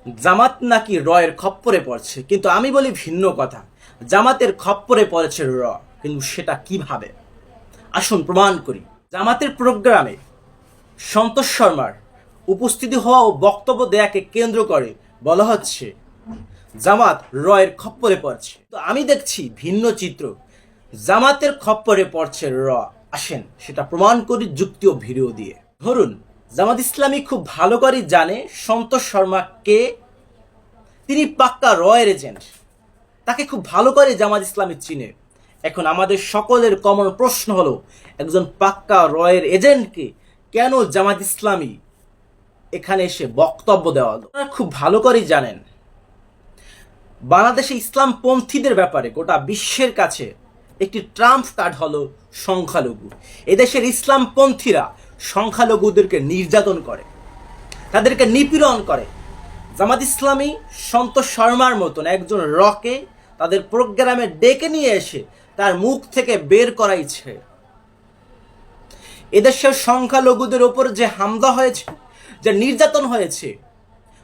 জামাত নাকি রয়ের খপ্পরে পড়ছে, কিন্তু আমি বলি ভিন্ন কথা। জামাতের খপ্পরে পড়েছে র, কিন্তু সেটা কিভাবে? আসুন প্রমাণ করি। জামাতের প্রোগ্রামে সন্তোষ শর্মার উপস্থিতি হওয়া ও বক্তব্য দেয়াকে কেন্দ্র করে বলা হচ্ছে জামাত রয়ের খপ্পরে পড়ছে। তো আমি দেখছি ভিন্ন চিত্র। জামাতের খপ্পরে পড়ছে র। আসেন সেটা প্রমাণ করি যুক্তি ও ভিডিও দিয়ে। ধরুন, জামাত ইসলামী খুব ভালো করে জানে সন্তোষ শর্মা কে। তিনি পাক্কা রয়ের এজেন্ট, তাকে খুব ভালো করে জামাত ইসলামী চিনে। এখন আমাদের সকলের কমন প্রশ্ন হলো, একজন পাক্কা রয়ের এজেন্টকে কেন জামাত ইসলামী এখানে এসে বক্তব্য দেওয়া? আপনারা খুব ভালো করেই জানেন বাংলাদেশে ইসলামপন্থীদের ব্যাপারে গোটা বিশ্বের কাছে একটি ট্রাম্প কার্ড হলো সংখ্যালঘু। এদেশের ইসলামপন্থীরা সংখ্যালঘুদেরকে নির্যাতন করে, তাদেরকে নিপীড়ন করে। জামাত ইসলামী সন্তোষ শর্মার মতন একজন রকে তাদের প্রোগ্রামে ডেকে নিয়ে এসে তার মুখ থেকে বের করাইছে। এদেশের সংখ্যালঘুদের ওপর যে হামলা হয়েছে, যে নির্যাতন হয়েছে,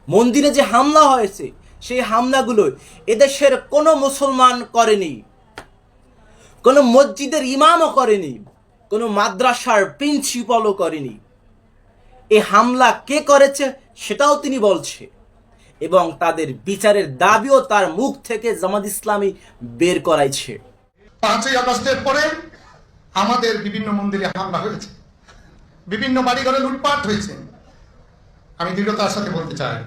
মন্দিরে যে হামলা হয়েছে, সেই হামলাগুলো এদেশের কোনো মুসলমান করেনি, কোনো মসজিদের ইমামও করেনি, কোনো মাদ্রাসার প্রিন্সিপালও করেনি। এই হামলা কে করেছে সেটাও তিনি বলছে, এবং তাদের বিচারের দাবিও তার মুখ থেকে জামাত ইসলামী বের করাইছে। 5ই আগস্টের পরে আমাদের বিভিন্ন মন্দিরে হামলা হয়েছে, বিভিন্ন বাড়িঘরে লুটপাট হয়েছে। আমি দৃঢ়তার সাথে বলতে চাই,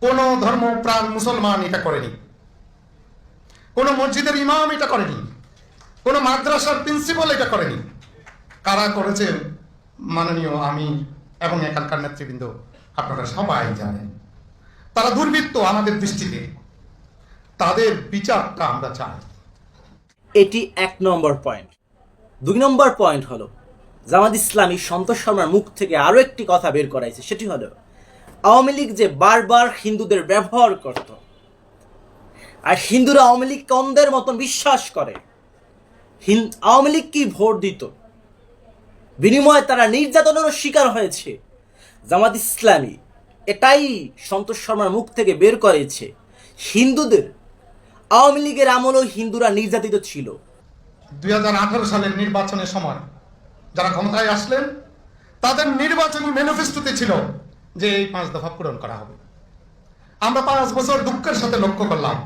কোন ধর্মপ্রাণ মুসলমান এটা করেনি, কোন মসজিদের ইমাম এটা করেনি, কোন মাদ্রাসার প্রিন্সিপাল এটা করেনি। কারা করেছে মাননীয় আমি এবং এখানকার নেতৃবৃন্দ আপনারা সবাই জানেন। তারা দুর্বৃত্ত আমাদের দৃষ্টিতে, তাদের বিচারটা আমরা চাই। এটি 1 নম্বর পয়েন্ট। 2 নম্বর পয়েন্ট হলো, জামাত ইসলামী সন্তোষ শর্মার মুখ থেকে আরো একটি কথা বের করাইছে। সেটি হলো, আওয়ামী লীগ যে বারবার হিন্দুদের ব্যবহার করত, আর হিন্দুরা আওয়ামী লীগকে অন্ধের মতন বিশ্বাস করে। আওয়ামী লীগ কি ভোট দিত, বিনিময়ে তারা নির্যাতনেরও শিকার হয়েছে। জামাত ইসলামী এটাই সন্তোষ শর্মার মুখ থেকে বের করেছে, হিন্দুদের আওয়ামী লীগের আমলেও হিন্দুরা নির্যাতিত ছিল। 2018 সালের নির্বাচনের সময় যারা ক্ষমতায় আসলেন, তাদের নির্বাচনী ম্যানিফেস্টোতে ছিল যে এই 5 দফা পূরণ করা হবে। আমরা 5 বছর দুঃখের সাথে লক্ষ্য করলাম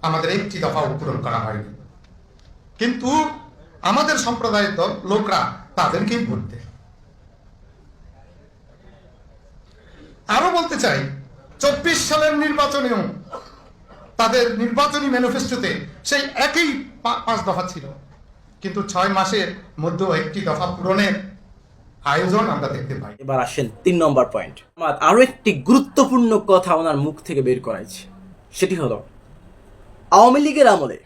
আমাদের একটি দফাও পূরণ করা হয়নি। কিন্তু আমাদের সম্প্রদায়ের লোকরা তাদেরকেই ভোট দেয়। আরো বলতে চাই, 24 সালের নির্বাচনেও তাদের নির্বাচনী ম্যানিফেস্টোতে সেই একই 5 দফা ছিল, কিন্তু 6 মাসের মধ্যে একটি দফা পূরণের আয়োজন আমরা দেখতে পাই। এবার আসেন 3 নম্বর পয়েন্ট। আরো একটি গুরুত্বপূর্ণ কথা ওনার মুখ থেকে বের করাইছে, সেটি হলো, আওয়ামী লীগের আমলে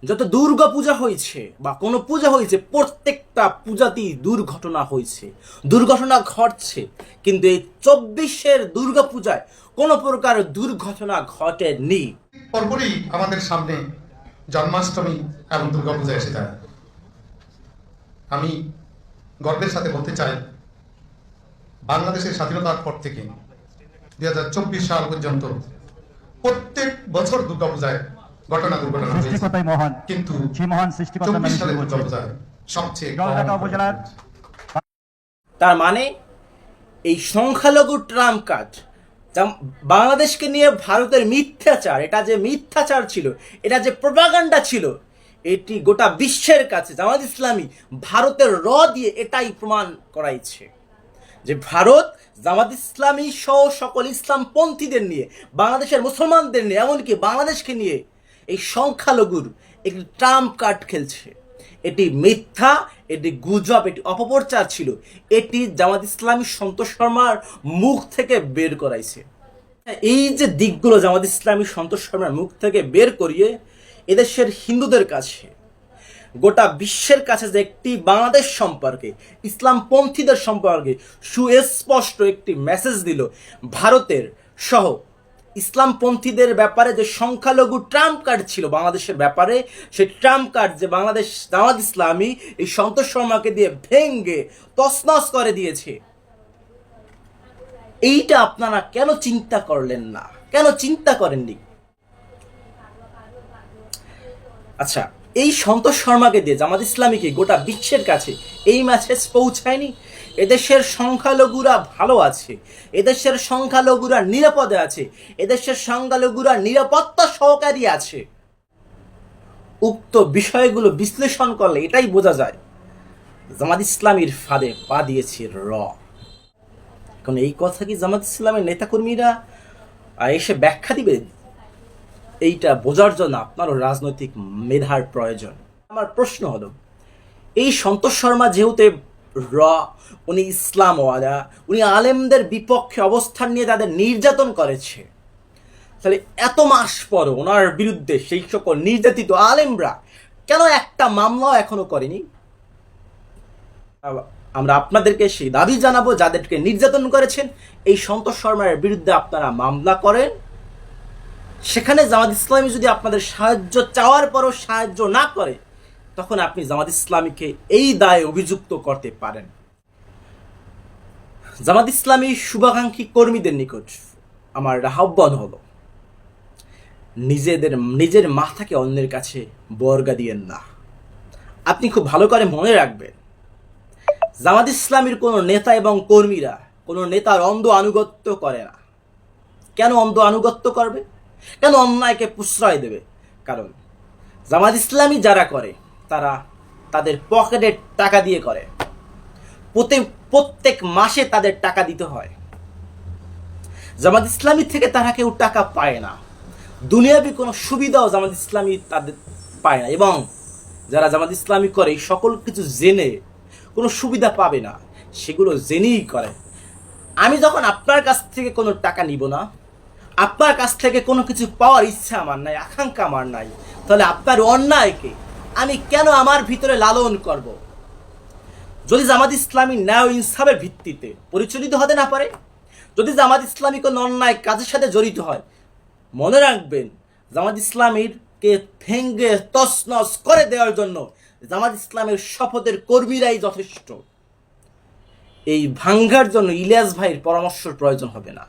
যত দুর্গা পূজা হয়েছে বা কোনো পূজা হয়েছে, প্রত্যেকটা পূজাতেই দুর্ঘটনা হয়েছে, দুর্ঘটনা ঘটছে। কিন্তু এই 24-এর দুর্গা পূজায় কোনো প্রকার দুর্ঘটনা ঘটেনি। পরপরই আমাদের সামনে জন্মাষ্টমী এবং দুর্গাপূজা এসে যায়। আমি গর্বের সাথে বলতে চাই, বাংলাদেশের স্বাধীনতার পর থেকে 2024 সাল পর্যন্ত প্রত্যেক বছর দুর্গাপূজায় দুর্ঘটনা মহান, কিন্তু সেই মহান সৃষ্টিকর্তার নামে শুরু হচ্ছে। দুর্গাপূজায় সবচেয়ে জলঢাকা উপজেলার তার মানে এই সংখ্যালঘু ট্রাম্প কার্ড বাংলাদেশকে নিয়ে ভারতের মিথ্যাচার, এটা যে মিথ্যাচার ছিল, এটা যে প্রোপাগান্ডা ছিল, এটি গোটা বিশ্বের কাছে জামাত ইসলামী ভারতের র দিয়ে এটাই প্রমাণ করাইছে যে ভারত জামাত ইসলামী সহ সকল ইসলামপন্থীদের নিয়ে, বাংলাদেশের মুসলমানদের নিয়ে, এমনকি বাংলাদেশকে নিয়ে এই সংখ্যালঘুর একটি ট্রাম্প কার্ড খেলছে। এটি মিথ্যা, এটি গুজব, এটি অপপ্রচার ছিল। এটি জামাত ইসলামী সন্তোষ শর্মার মুখ থেকে বের করাইছে। এই যে দিকগুলো জামাত ইসলামী সন্তোষ শর্মার মুখ থেকে বের করিয়ে এদেশের হিন্দুদের কাছে, গোটা বিশ্বের কাছে যে একটি বাংলাদেশ সম্পর্কে, ইসলামপন্থীদের সম্পর্কে সুস্পষ্ট একটি মেসেজ দিল, ভারতের সহ ইসলামপন্থীদের ব্যাপারে যে সংখ্যালঘু ট্রাম্প কার্ড ছিল বাংলাদেশের ব্যাপারে, সেই ট্রাম্প কার্ড যে বাংলাদেশ জামাত ইসলামী এই সন্তোষ শর্মাকে দিয়ে ভেঙ্গে তছনছ করে দিয়েছে। এইটা আপনারা কেন চিন্তা করলেন না, কেন চিন্তা করেননি? আচ্ছা, এই সন্তোষ শর্মাকে দিয়ে জামাত ইসলামীকে গোটা বিশ্বের কাছে এই মেসেজ পৌঁছায়নি? এদেশের সংখ্যালঘুরা ভালো আছে, এদেশের সংখ্যালঘুরা নিরাপদে আছে, এদেশের সংখ্যালঘুরা নিরাপত্তা সহকারী আছে। উক্ত বিষয়গুলো বিশ্লেষণ করলে এটাই বোঝা যায় জামাত ইসলামীর ফাঁদে পা দিয়েছে র। এখন এই কথা কি জামাত ইসলামের নেতাকর্মীরা এসে ব্যাখ্যা দিবে? এইটা বোঝার জন্য আপনারও রাজনৈতিক মেধার প্রয়োজন। আমার প্রশ্ন হলো, এই সন্তোষ শর্মা যেহেতু র, উনি ইসলামওয়ালা, উনি আলেমদের বিপক্ষে অবস্থান নিয়ে তাদের নির্যাতন করেছে, তাহলে এত মাস পরও ওনার বিরুদ্ধে সেই সকল নির্যাতিত আলেমরা কেন একটা মামলাও এখনো করেনি? আমরা আপনাদেরকে সেই দাবি জানাবো, যাদেরকে নির্যাতন করেছেন এই সন্তোষ শর্মার বিরুদ্ধে আপনারা মামলা করেন। সেখানে জামাত ইসলামী যদি আপনাদের সাহায্য চাওয়ার পরও সাহায্য না করে, তখন আপনি জামাত ইসলামীকে এই দায়ে অভিযুক্ত করতে পারেন। জামাত ইসলামী শুভাকাঙ্ক্ষী কর্মীদের নিকট আমার আহ্বান হলো, নিজের মাথাকে অন্যের কাছে বর্গা দিয়েন না। আপনি খুব ভালো করে মনে রাখবেন, জামাত ইসলামীর কোনো নেতা এবং কর্মীরা কোনো নেতার অন্ধ আনুগত্য করে না। কেন অন্ধ আনুগত্য করবে? কেন অন্যায়কে প্রশ্রয় দেবে? কারণ জামাত ইসলামী যারা করে তারা তাদের পকেটের টাকা দিয়ে করে, প্রত্যেক মাসে তাদের টাকা দিতে হয়। জামাত ইসলামী থেকে তারা কেউ টাকা পায় না, দুনিয়াবি কোনো সুবিধাও জামাত ইসলামী তাদের পায় না। এবং যারা জামাত ইসলামী করে সকল কিছু জেনে কোনো সুবিধা পাবে না, সেগুলো জেনেই করে। আমি যখন আপনার কাছ থেকে কোনো টাকা নিব না, আপনার কাছ থেকে কোনো কিছু পাওয়ার ইচ্ছা আমার নাই, আকাঙ্ক্ষা আমার নাই, তাহলে আপনার অন্যায়কে আমি কেন আমার ভিতরে লালন করব? যদি জামাত ইসলামী ন্যায় ইনসাফের ভিত্তিতে পরিচালিত হতে না পারে, যদি জামাত ইসলামী কোনো অন্যায় কাজের সাথে জড়িত হয়, মনে রাখবেন জামাত ইসলামীকে ভেঙ্গে তছনছ করে দেওয়ার জন্য জামাত ইসলামের শপথের কর্মীরাই যথেষ্ট। এই ভাঙ্গার জন্য ইলিয়াস ভাইয়ের পরামর্শের প্রয়োজন হবে না।